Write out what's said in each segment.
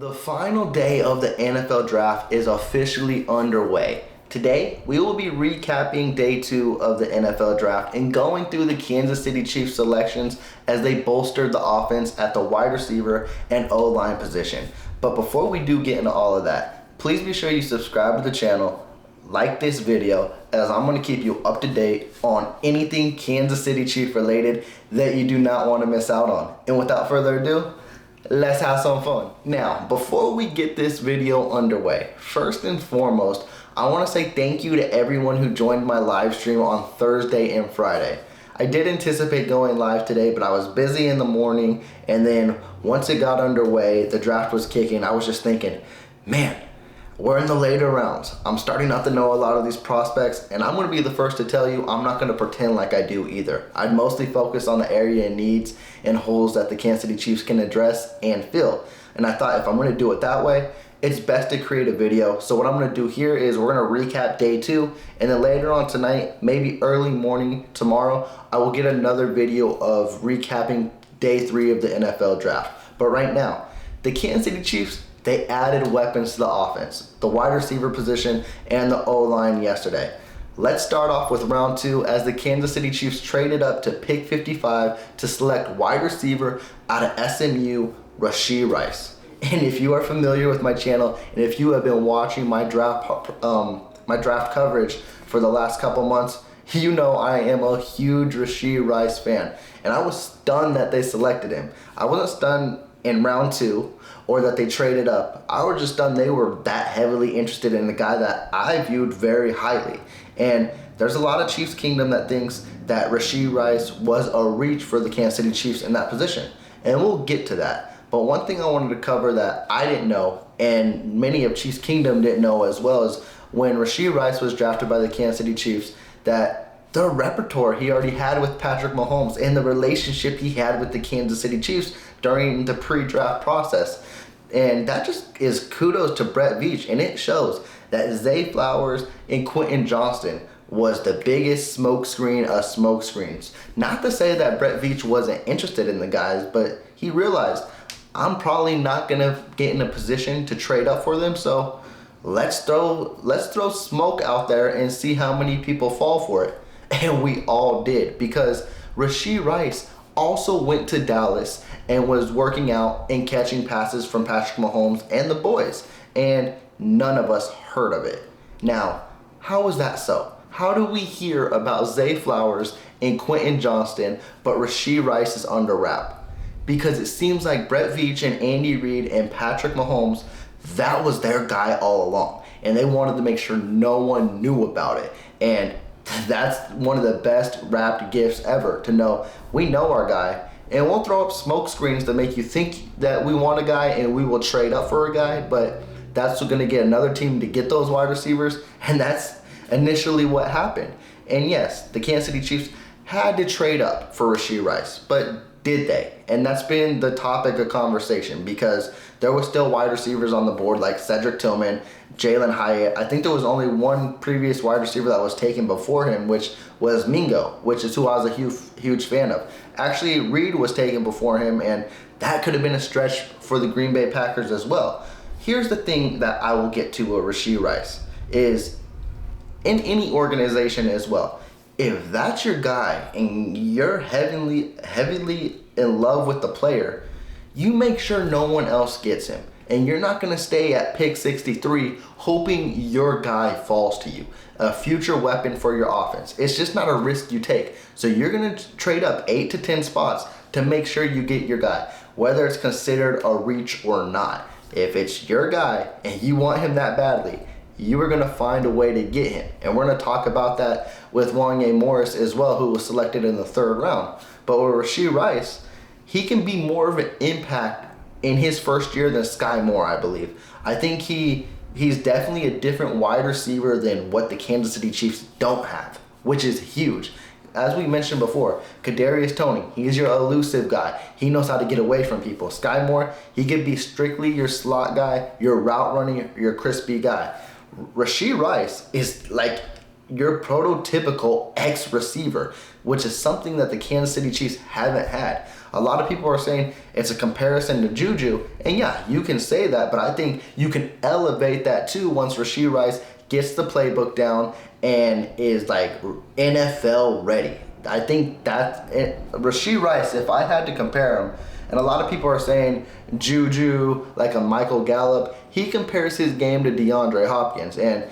The final day of the NFL draft is officially underway. Today, we will be recapping day 2 of the NFL draft and going through the Kansas City Chiefs selections as they bolstered the offense at the wide receiver and O-line position. But before we do get into all of that, please be sure you subscribe to the channel, like this video, as I'm going to keep you up to date on anything Kansas City Chiefs related that you do not want to miss out on. And without further ado, let's have some fun. Now, before we get this video underway, first and foremost, I want to say thank you to everyone who joined my live stream on Thursday and Friday. I did anticipate going live today, but I was busy in the morning, and then once it got underway, the draft was kicking, I was just thinking, man, we're in the later rounds. I'm starting not to know a lot of these prospects, and I'm going to be the first to tell you I'm not going to pretend like I do either. I'd mostly focus on the area and needs and holes that the Kansas City Chiefs can address and fill. And I thought if I'm going to do it that way, it's best to create a video. So what I'm going to do here is we're going to recap day 2, and then later on tonight, maybe early morning tomorrow, I will get another video of recapping day 3 of the NFL draft. But right now, the Kansas City Chiefs, they added weapons to the offense, the wide receiver position and the O-line yesterday. Let's start off with round 2 as the Kansas City Chiefs traded up to pick 55 to select wide receiver out of SMU, Rasheed Rice. And if you are familiar with my channel and if you have been watching my draft coverage for the last couple months, you know I am a huge Rasheed Rice fan. And I was stunned that they selected him. I wasn't stunned in round 2 or that they traded up. I was just stunned they were that heavily interested in a guy that I viewed very highly. And there's a lot of Chiefs Kingdom that thinks that Rasheed Rice was a reach for the Kansas City Chiefs in that position. And we'll get to that. But one thing I wanted to cover that I didn't know, and many of Chiefs Kingdom didn't know as well, is when Rasheed Rice was drafted by the Kansas City Chiefs, that the repertoire he already had with Patrick Mahomes and the relationship he had with the Kansas City Chiefs during the pre-draft process. And that just is kudos to Brett Veach, and it shows that Zay Flowers and Quentin Johnston was the biggest smokescreen of smokescreens. Not to say that Brett Veach wasn't interested in the guys, but he realized, I'm probably not gonna get in a position to trade up for them, so let's throw smoke out there and see how many people fall for it. And we all did, because Rasheed Rice also went to Dallas and was working out and catching passes from Patrick Mahomes and the boys, and none of us heard of it. Now, how is that so? How do we hear about Zay Flowers and Quentin Johnston, but Rasheed Rice is under wrap? Because it seems like Brett Veach and Andy Reid and Patrick Mahomes, that was their guy all along, and they wanted to make sure no one knew about it. And that's one of the best wrapped gifts ever, to know we know our guy, and we'll throw up smoke screens to make you think that we want a guy and we will trade up for a guy, but that's going to get another team to get those wide receivers, and that's initially what happened. And yes, the Kansas City Chiefs had to trade up for Rasheed Rice, but did they? And that's been the topic of conversation, because there were still wide receivers on the board like Cedric Tillman, Jalen Hyatt. I think there was only one previous wide receiver that was taken before him, which was Mingo, which is who I was a huge fan of. Actually, Reed was taken before him, and that could have been a stretch for the Green Bay Packers as well. Here's the thing that I will get to with Rasheed Rice, is in any organization as well, if that's your guy and you're heavily in love with the player, you make sure no one else gets him. And you're not going to stay at pick 63 hoping your guy falls to you, a future weapon for your offense. It's just not a risk you take. So you're going to trade up 8 to 10 spots to make sure you get your guy, whether it's considered a reach or not. If it's your guy and you want him that badly, you are going to find a way to get him. And we're going to talk about that with Wanya Morris as well, who was selected in the 3rd round. But with Rasheed Rice, he can be more of an impact in his first year than Sky Moore, I believe. I think he's definitely a different wide receiver than what the Kansas City Chiefs don't have, which is huge. As we mentioned before, Kadarius Toney, he's your elusive guy. He knows how to get away from people. Sky Moore, he could be strictly your slot guy, your route running, your crispy guy. Rasheed Rice is like your prototypical X receiver, which is something that the Kansas City Chiefs haven't had. A lot of people are saying it's a comparison to Juju, and yeah, you can say that, but I think you can elevate that too once Rasheed Rice gets the playbook down and is like NFL ready. I think that Rasheed Rice, if I had to compare him, and a lot of people are saying Juju, like a Michael Gallup, he compares his game to DeAndre Hopkins, and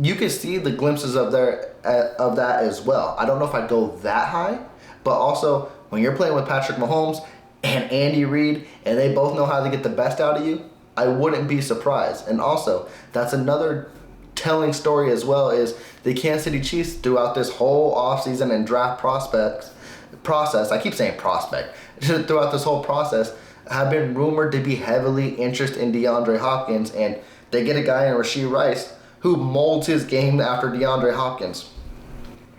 you can see the glimpses of that as well. I don't know if I'd go that high, but also when you're playing with Patrick Mahomes and Andy Reid, and they both know how to get the best out of you, I wouldn't be surprised. And also, that's another telling story as well, is the Kansas City Chiefs throughout this whole offseason and draft process, I keep saying prospect, throughout this whole process, have been rumored to be heavily interested in DeAndre Hopkins, and they get a guy in Rasheed Rice who molds his game after DeAndre Hopkins.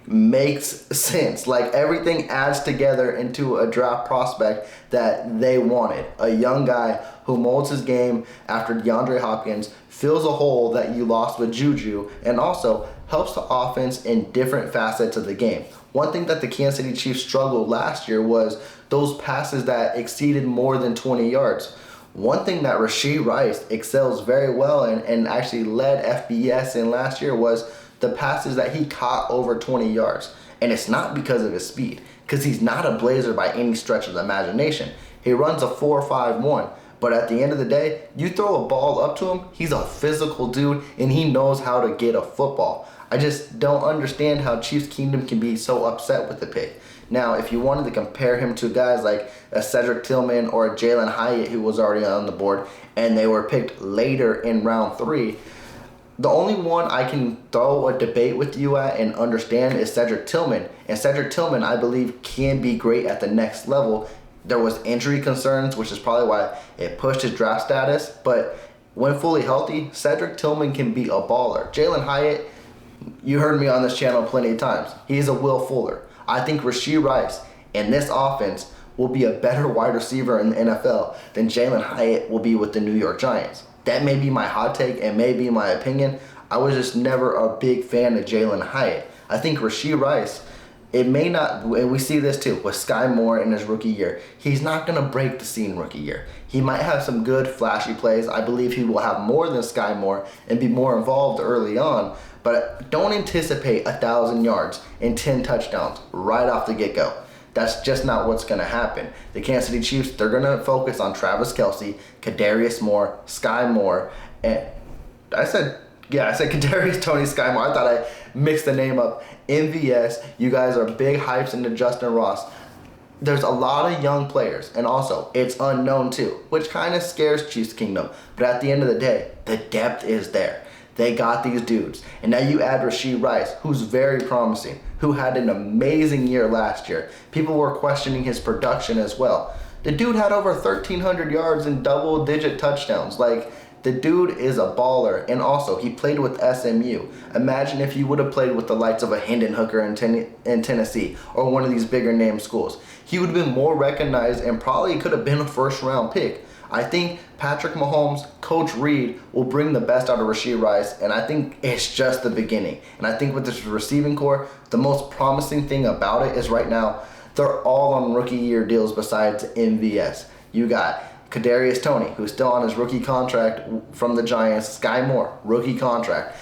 Makes sense. Like, everything adds together into a draft prospect that they wanted. A young guy who molds his game after DeAndre Hopkins, fills a hole that you lost with Juju, and also helps the offense in different facets of the game. One thing that the Kansas City Chiefs struggled last year was those passes that exceeded more than 20 yards. One thing that Rasheed Rice excels very well in, and actually led FBS in last year, was the passes that he caught over 20 yards. And it's not because of his speed, because he's not a blazer by any stretch of the imagination. He runs a 4.51, but at the end of the day, you throw a ball up to him, he's a physical dude, and he knows how to get a football. I just don't understand how Chiefs Kingdom can be so upset with the pick. Now, if you wanted to compare him to guys like a Cedric Tillman or a Jalen Hyatt, who was already on the board, and they were picked later in round 3, the only one I can throw a debate with you at and understand is Cedric Tillman. And Cedric Tillman, I believe, can be great at the next level. There was injury concerns, which is probably why it pushed his draft status. But when fully healthy, Cedric Tillman can be a baller. Jalen Hyatt, you heard me on this channel plenty of times. He's a Will Fuller. I think Rasheed Rice in this offense will be a better wide receiver in the NFL than Jalen Hyatt will be with the New York Giants. That may be my hot take and may be my opinion. I was just never a big fan of Jalen Hyatt. I think Rasheed Rice, it may not, and we see this too with Sky Moore in his rookie year. He's not going to break the scene rookie year. He might have some good flashy plays. I believe he will have more than Sky Moore and be more involved early on. But don't anticipate 1,000 yards and 10 touchdowns right off the get-go. That's just not what's going to happen. The Kansas City Chiefs, they're going to focus on Travis Kelce, Kadarius Moore, Sky Moore, and I said Kadarius Tony Sky Moore. I thought I mixed the name up. MVS, you guys are big hypes into Justin Ross. There's a lot of young players, and also it's unknown too, which kind of scares Chiefs Kingdom. But at the end of the day, the depth is there. They got these dudes. And now you add Rasheed Rice, who's very promising, who had an amazing year last year. People were questioning his production as well. The dude had over 1,300 yards and double-digit touchdowns. Like, the dude is a baller. And also, he played with SMU. Imagine if you would have played with the likes of a Hendon Hooker in Tennessee or one of these bigger name schools. He would have been more recognized and probably could have been a first-round pick. I think Patrick Mahomes, Coach Reid, will bring the best out of Rasheed Rice, and I think it's just the beginning. And I think with this receiving core, the most promising thing about it is right now, they're all on rookie year deals besides MVS. You got Kadarius Toney, who's still on his rookie contract from the Giants. Sky Moore, rookie contract.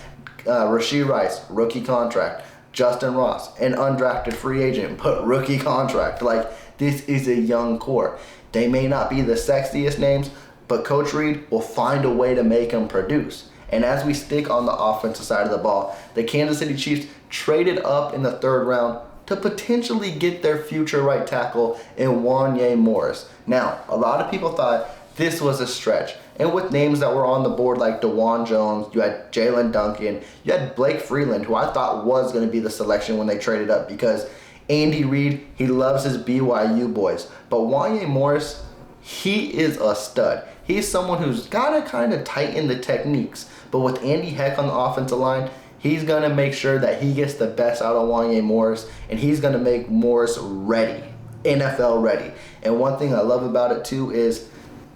Rasheed Rice, rookie contract. Justin Ross, an undrafted free agent, but rookie contract. Like, this is a young core. They may not be the sexiest names, but Coach Reid will find a way to make them produce. And as we stick on the offensive side of the ball, the Kansas City Chiefs traded up in the 3rd round to potentially get their future right tackle in Wanya Morris. Now, a lot of people thought this was a stretch. And with names that were on the board like DeJuan Jones, you had Jalen Duncan, you had Blake Freeland, who I thought was going to be the selection when they traded up, because Andy Reid, he loves his BYU boys. But Wanya Morris, he is a stud. He's someone who's got to kind of tighten the techniques. But with Andy Heck on the offensive line, he's going to make sure that he gets the best out of Wanya Morris, and he's going to make Morris ready, NFL ready. And one thing I love about it too is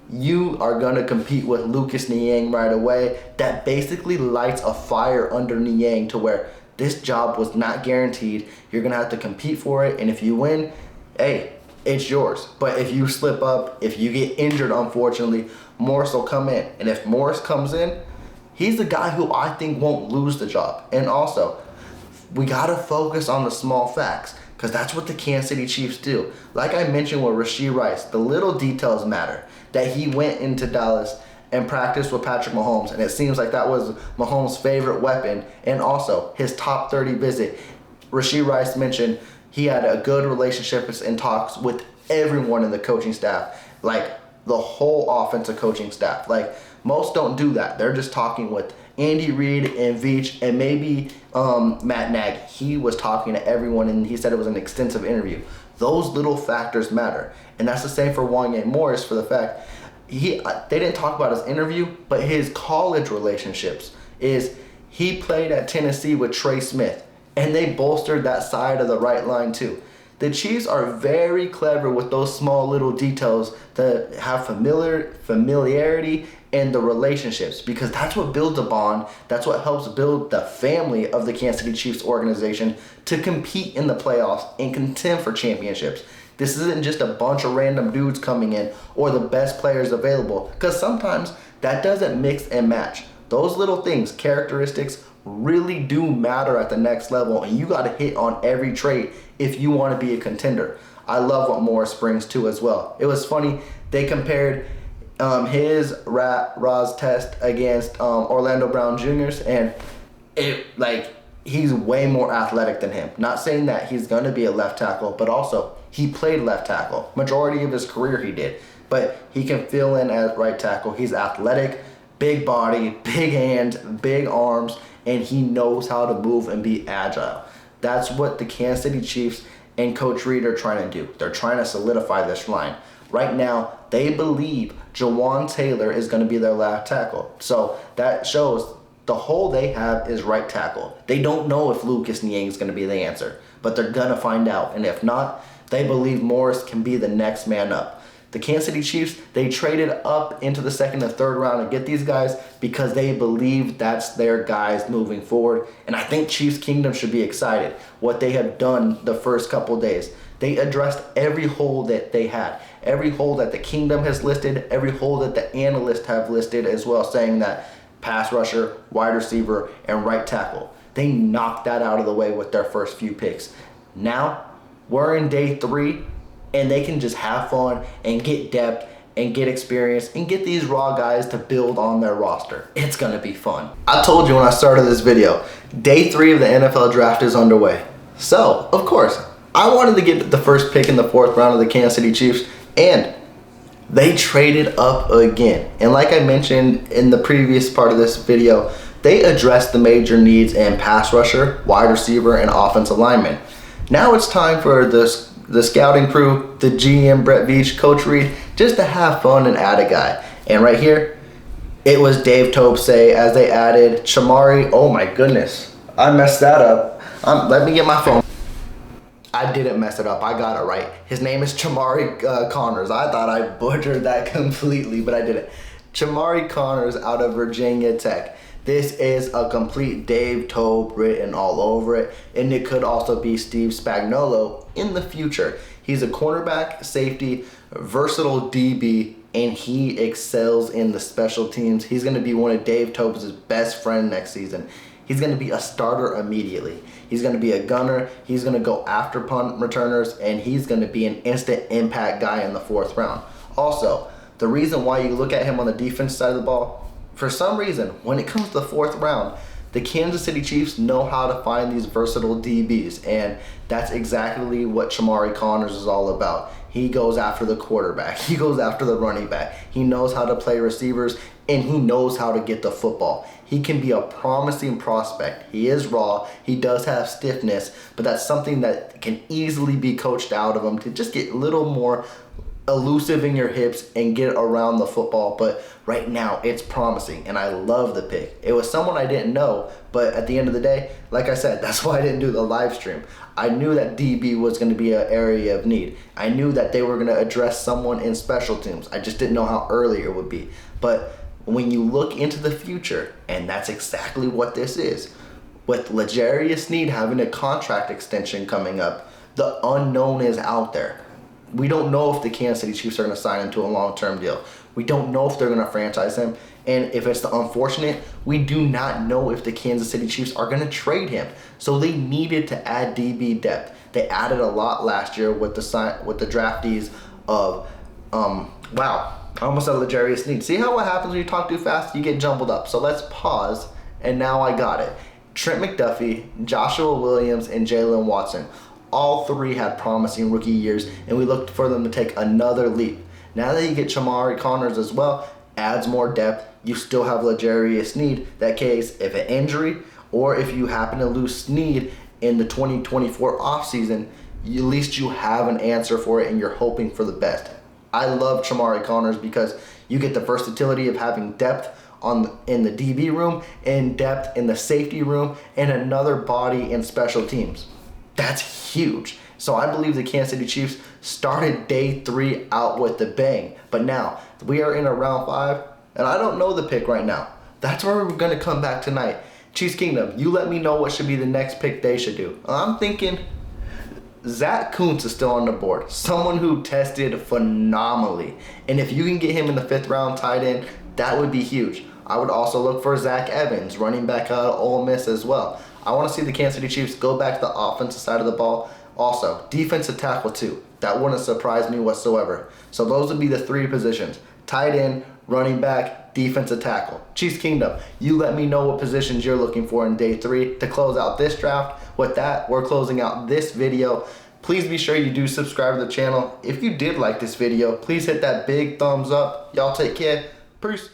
you are going to compete with Lucas Niang right away. That basically lights a fire under Niang to where this job was not guaranteed. You're going to have to compete for it, and if you win, hey, it's yours. But if you slip up, if you get injured, unfortunately, Morris will come in. And if Morris comes in, he's the guy who I think won't lose the job. And also, we got to focus on the small facts, because that's what the Kansas City Chiefs do. Like I mentioned with Rasheed Rice, the little details matter. That he went into Dallas and practiced with Patrick Mahomes, and it seems like that was Mahomes' favorite weapon. And also, his top 30 visit. Rasheed Rice mentioned he had a good relationship and talks with everyone in the coaching staff, like the whole offensive coaching staff. Like, most don't do that. They're just talking with Andy Reid and Veach and maybe Matt Nagy. He was talking to everyone, and he said it was an extensive interview. Those little factors matter. And that's the same for Wanya and Morris, for the fact they didn't talk about his interview, but his college relationships is he played at Tennessee with Trey Smith, and they bolstered that side of the right line too. The Chiefs are very clever with those small little details to have familiarity and the relationships, because that's what builds a bond. That's what helps build the family of the Kansas City Chiefs organization to compete in the playoffs and contend for championships. This isn't just a bunch of random dudes coming in or the best players available, because sometimes that doesn't mix and match. Those little things, characteristics, really do matter at the next level, and you got to hit on every trait if you want to be a contender. I love what Morris brings too as well. It was funny, they compared his RAS test against Orlando Brown Jr.'s, and he's way more athletic than him. Not saying that he's going to be a left tackle, but also he played left tackle. Majority of his career he did. But he can fill in as right tackle. He's athletic, big body, big hands, big arms, and he knows how to move and be agile. That's what the Kansas City Chiefs and Coach Reid are trying to do. They're trying to solidify this line. Right now, they believe Jawan Taylor is going to be their left tackle. So that shows the hole they have is right tackle. They don't know if Lucas Niang is going to be the answer, but they're going to find out. And if not, they believe Morris can be the next man up. The Kansas City Chiefs, they traded up into the second and third round to get these guys because they believe that's their guys moving forward. And I think Chiefs Kingdom should be excited what they have done the first couple days. They addressed every hole that they had, every hole that the Kingdom has listed, every hole that the analysts have listed as well, saying that pass rusher, wide receiver, and right tackle. They knocked that out of the way with their first few picks. Now, we're in day 3, and they can just have fun and get depth and get experience and get these raw guys to build on their roster. It's gonna be fun. I told you when I started this video, day 3 of the NFL draft is underway. So, of course, I wanted to get the first pick in the 4th round of the Kansas City Chiefs, and they traded up again. And like I mentioned in the previous part of this video, they addressed the major needs in pass rusher, wide receiver, and offensive lineman. Now it's time for the scouting crew, the GM Brett Veach, Coach Reid, just to have fun and add a guy. And right here, it was Dave Topse as they added Chamari. Oh my goodness, I messed that up. Let me get my phone. I didn't mess it up. I got it right. His name is Chamari Connors. I thought I butchered that completely, but I didn't. Chamari Connors out of Virginia Tech. This is a complete Dave Tope written all over it, and it could also be Steve Spagnuolo in the future. He's a cornerback, safety, versatile DB, and he excels in the special teams. He's going to be one of Dave Tope's best friend next season. He's going to be a starter immediately. He's going to be a gunner. He's going to go after punt returners, and he's going to be an instant impact guy in the 4th round. Also, the reason why you look at him on the defense side of the ball, for some reason, when it comes to the 4th round, the Kansas City Chiefs know how to find these versatile DBs, and that's exactly what Chamari Connors is all about. He goes after the quarterback. He goes after the running back. He knows how to play receivers, and he knows how to get the football. He can be a promising prospect. He is raw. He does have stiffness, but that's something that can easily be coached out of him to just get a little more elusive in your hips and get around the football. But right now it's promising, and I love the pick. It was someone I didn't know, but at the end of the day, like I said, that's why I didn't do the live stream. I knew that DB was going to be an area of need. I knew that they were going to address someone in special teams. I just didn't know how early it would be. But when you look into the future, and that's exactly what this is, with L'Jarius Sneed having a contract extension coming up, the unknown is out there. We don't know if the Kansas City Chiefs are going to sign him to a long-term deal. We don't know if they're going to franchise him. And if it's the unfortunate, we do not know if the Kansas City Chiefs are going to trade him. So they needed to add DB depth. They added a lot last year with the draftees of, wow, I almost said L'Jarius Sneed. See how what happens when you talk too fast? You get jumbled up. So let's pause, and now I got it. Trent McDuffie, Joshua Williams, and Jalen Watson. All three had promising rookie years, and we looked for them to take another leap. Now that you get Chamari Connors as well, adds more depth. You still have L'Jarius Sneed. That case, if an injury or if you happen to lose Sneed in the 2024 offseason, at least you have an answer for it and you're hoping for the best. I love Chamari Connors because you get the versatility of having depth in the DB room and depth in the safety room and another body in special teams. That's huge. So I believe the Kansas City Chiefs started day 3 out with the bang. But now we are in a round 5, and I don't know the pick right now. That's where we're going to come back tonight. Chiefs Kingdom, you let me know what should be the next pick they should do. I'm thinking Zach Kuntz is still on the board. Someone who tested phenomenally. And if you can get him in the 5th round tight end, that would be huge. I would also look for Zach Evans, running back out of Ole Miss as well. I want to see the Kansas City Chiefs go back to the offensive side of the ball. Also, defensive tackle too. That wouldn't surprise me whatsoever. So those would be the 3 positions. Tight end, running back, defensive tackle. Chiefs Kingdom, you let me know what positions you're looking for in day 3 to close out this draft. With that, we're closing out this video. Please be sure you do subscribe to the channel. If you did like this video, please hit that big thumbs up. Y'all take care. Peace.